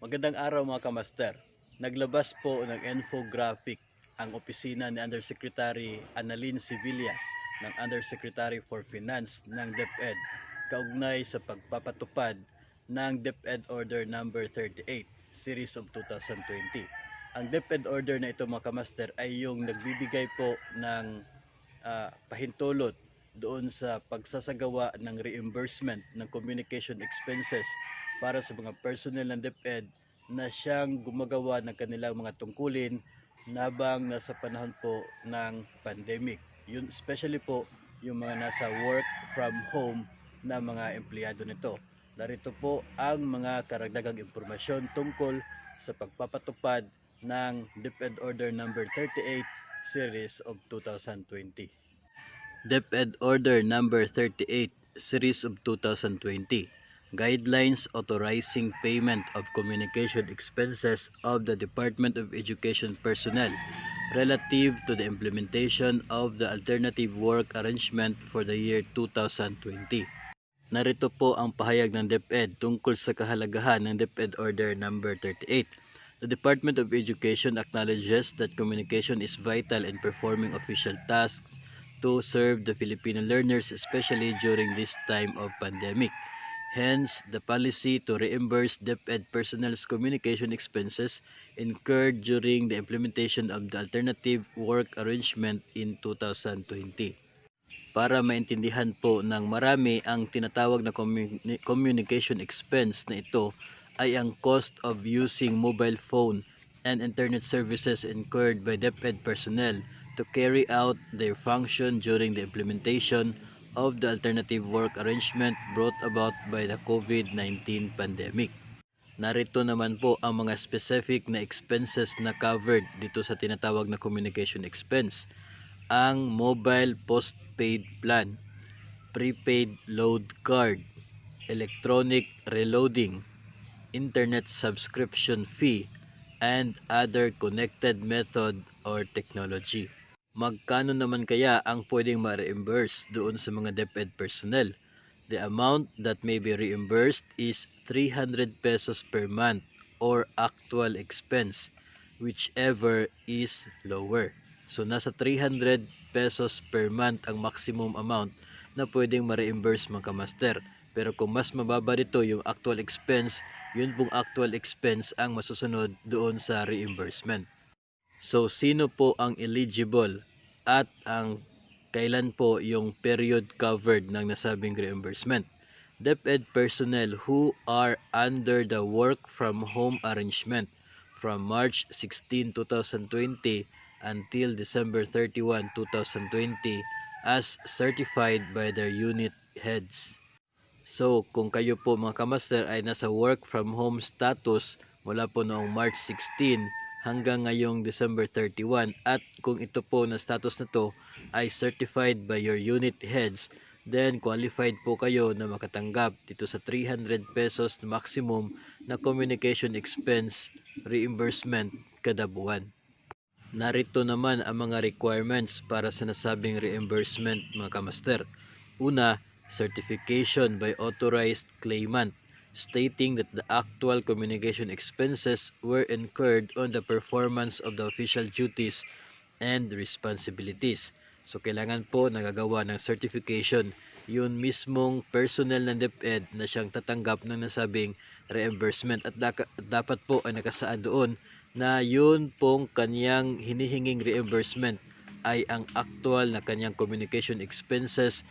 Magandang araw mga kamaster. Naglabas po ng infographic ang opisina ni Undersecretary Annalyn Sevilla ng Undersecretary for Finance ng DepEd kaugnay sa pagpapatupad ng DepEd Order number 38 Series of 2020. Ang DepEd Order na ito mga kamaster ay yung nagbibigay po ng pahintulot doon sa pagsasagawa ng reimbursement ng communication expenses para sa mga personnel ng DepEd na siyang gumagawa ng kanilang mga tungkulin nabang nasa panahon po ng pandemic. Yun, especially po yung mga nasa work from home na mga empleyado nito. Narito po ang mga karagdagang impormasyon tungkol sa pagpapatupad ng DepEd Order number 38 Series of 2020. DepEd Order number 38 Series of 2020 Guidelines authorizing payment of communication expenses of the Department of Education personnel relative to the implementation of the alternative work arrangement for the year 2020. Narito po ang pahayag ng DepEd tungkol sa kahalagahan ng DepEd Order number 38. The Department of Education acknowledges that communication is vital in performing official tasks to serve the Filipino learners, especially during this time of pandemic. Hence, the policy to reimburse DepEd personnel's communication expenses incurred during the implementation of the alternative work arrangement in 2020. Para maintindihan po ng marami, ang tinatawag na communication expense na ito ay ang cost of using mobile phone and internet services incurred by DepEd personnel to carry out their function during the implementation of the alternative work arrangement brought about by the COVID-19 pandemic. Narito naman po ang mga specific na expenses na covered dito sa tinatawag na communication expense. Ang mobile postpaid plan, prepaid load card, electronic reloading, internet subscription fee, and other connected method or technology. Magkano naman kaya ang pwedeng ma-reimburse doon sa mga DepEd personnel? The amount that may be reimbursed is 300 pesos per month or actual expense, whichever is lower. So nasa 300 pesos per month ang maximum amount na pwedeng ma-reimburse mga kamaster. Pero kung mas mababa dito yung actual expense, yun pong actual expense ang masusunod doon sa reimbursement. So sino po ang eligible at ang kailan po yung period covered ng nasabing reimbursement? DepEd personnel who are under the work from home arrangement from March 16, 2020 until December 31, 2020 as certified by their unit heads. So, kung kayo po mga kamaster ay nasa work from home status mula po noong March 16 hanggang ngayong December 31 at kung ito po na status na to ay certified by your unit heads, then qualified po kayo na makatanggap dito sa 300 pesos maximum na communication expense reimbursement kada buwan. Narito naman ang mga requirements para sa nasabing reimbursement mga kamaster. Una, certification by authorized claimant stating that the actual communication expenses were incurred on the performance of the official duties and responsibilities. So kailangan po nagagawa ng certification yun mismong personnel ng DepEd na siyang tatanggap ng nasabing reimbursement at dapat po ay nakasaad doon na yun pong kanyang hinihinging reimbursement ay ang actual na kanyang communication expenses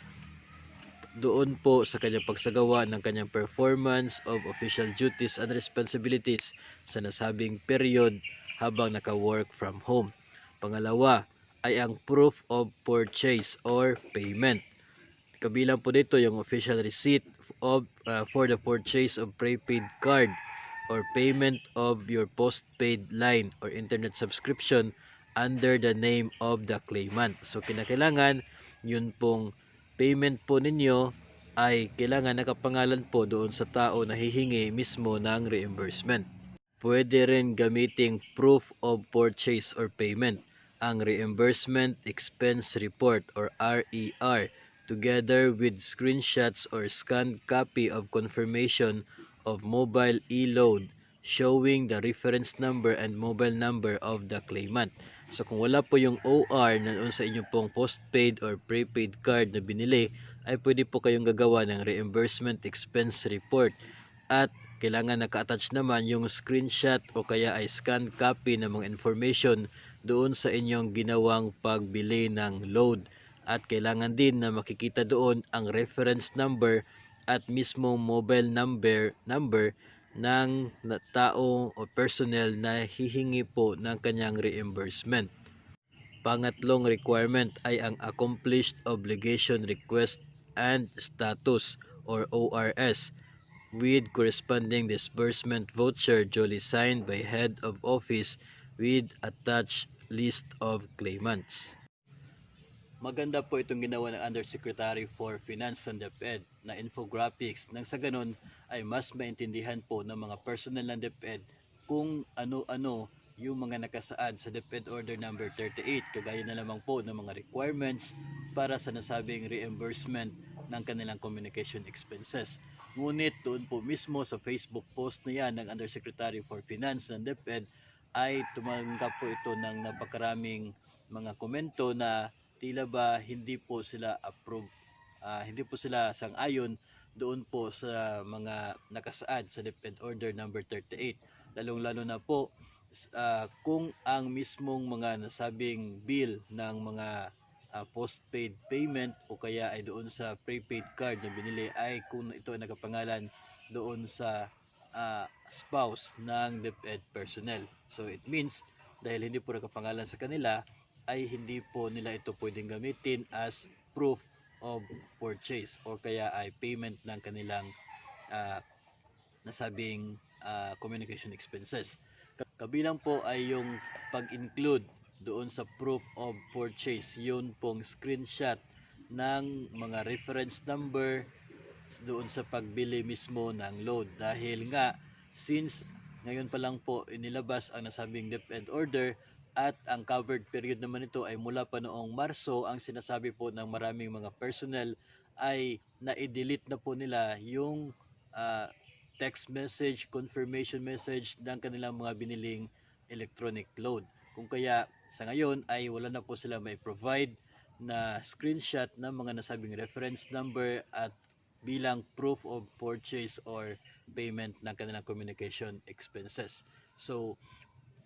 doon po sa kanyang pagsagawa ng kanyang performance of official duties and responsibilities sa nasabing period habang naka-work from home. Pangalawa ay ang proof of purchase or payment. Kabilang po dito yung official receipt of for the purchase of prepaid card or payment of your postpaid line or internet subscription under the name of the claimant. So kinakailangan yun pong payment po ninyo ay kailangan nakapangalan po doon sa tao na hihingi mismo ng reimbursement. Pwede rin gamiting proof of purchase or payment ang reimbursement expense report or RER together with screenshots or scanned copy of confirmation of mobile e-load showing the reference number and mobile number of the claimant. So kung wala po yung OR na doon sa inyong pong postpaid or prepaid card na binili, ay pwede po kayong gagawa ng reimbursement expense report. At kailangan naka-attach naman yung screenshot o kaya ay scan copy ng mga information doon sa inyong ginawang pagbili ng load. At kailangan din na makikita doon ang reference number at mismo mobile number ng tao o personnel na hihingi po ng kanyang reimbursement. Pangatlong requirement ay ang Accomplished Obligation Request and Status or ORS with corresponding disbursement voucher duly signed by head of office with attached list of claimants. Maganda po itong ginawa ng Undersecretary for Finance ng DepEd na infographics nang sa ganun ay mas maintindihan po ng mga personnel ng DepEd kung ano-ano yung mga nakasaad sa DepEd Order number 38 kagaya na lamang po ng mga requirements para sa nasabing reimbursement ng kanilang communication expenses. Ngunit doon po mismo sa Facebook post na yan ng Undersecretary for Finance ng DepEd ay tumanggap po ito ng napakaraming mga komento na tila ba hindi po sila approve, hindi po sila sang-ayon doon po sa mga nakasaad sa DepEd Order number 38. Lalong-lalo na po kung ang mismong mga nasabing bill ng mga postpaid payment o kaya ay doon sa prepaid card na binili ay kung ito ay nakapangalan doon sa spouse ng DepEd personnel. So it means dahil hindi po nakapangalan sa kanila ay hindi po nila ito pwedeng gamitin as proof of purchase o kaya ay payment ng kanilang nasabing communication expenses. Kabilang po ay yung pag-include doon sa proof of purchase, yun pong screenshot ng mga reference number doon sa pagbili mismo ng load. Dahil nga, since ngayon pa lang po inilabas ang nasabing DepEd order at ang covered period naman ito ay mula pa noong Marso, ang sinasabi po ng maraming mga personnel ay na-delete na po nila yung text message, confirmation message ng kanilang mga biniling electronic load. Kung kaya sa ngayon ay wala na po sila may provide na screenshot ng mga nasabing reference number at bilang proof of purchase or payment ng kanilang communication expenses. So,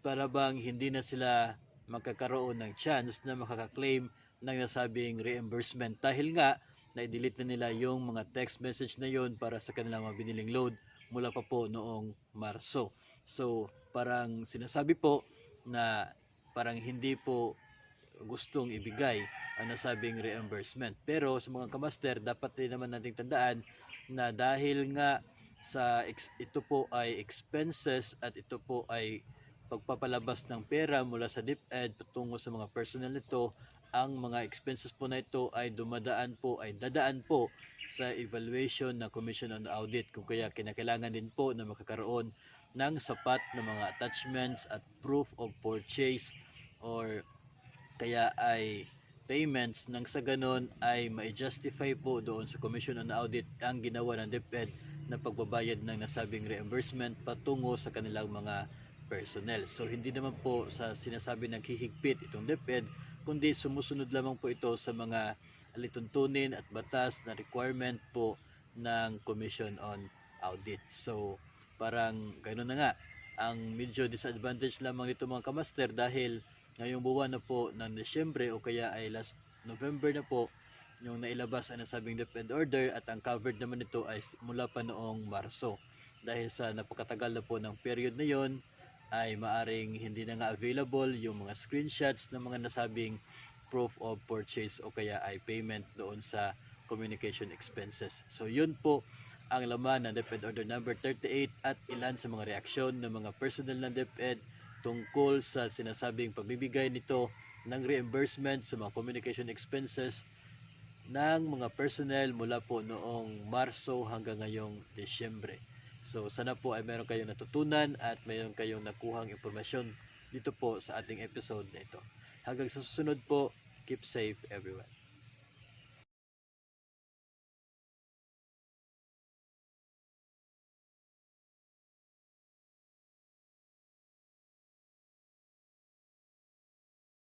para bang hindi na sila magkakaroon ng chance na makaka-claim ng nasabing reimbursement dahil nga na-delete na nila yung mga text message na yon para sa kanilang mga biniling load mula pa po noong Marso. So, parang sinasabi po na parang hindi po gustong ibigay ang nasabing reimbursement. Pero sa mga kamaster, dapat din naman nating tandaan na dahil nga ito po ay expenses at ito po ay pagpapalabas ng pera mula sa DepEd patungo sa mga personnel nito, ang mga expenses po na ito ay dadaan po sa evaluation ng Commission on Audit, kung kaya kinakailangan din po na makakaroon ng sapat na mga attachments at proof of purchase or kaya ay payments nang sa ganon ay ma-justify po doon sa Commission on Audit ang ginawa ng DepEd na pagbabayad ng nasabing reimbursement patungo sa kanilang mga personnel. So hindi naman po sa sinasabi naghihigpit itong DepEd, kundi sumusunod lamang po ito sa mga alituntunin at batas na requirement po ng Commission on Audit. So parang gano'n na nga, ang medyo disadvantage lamang nito mga kamaster dahil ngayong buwan na po ng Desyembre o kaya ay last November na po yung nailabas ang nasabing DepEd order at ang covered naman nito ay mula pa noong Marso. Dahil sa napakatagal na po ng period na yon ay maaring hindi na nga available yung mga screenshots ng mga nasabing proof of purchase o kaya ay payment doon sa communication expenses. So yun po ang laman ng DepEd Order number 38 at ilan sa mga reaksyon ng mga personnel ng DepEd tungkol sa sinasabing pagbibigay nito ng reimbursement sa mga communication expenses ng mga personnel mula po noong Marso hanggang ngayong Desyembre. So sana po ay meron kayong natutunan at meron kayong nakuhang impormasyon dito po sa ating episode na ito. Hanggang sa susunod po, keep safe everyone.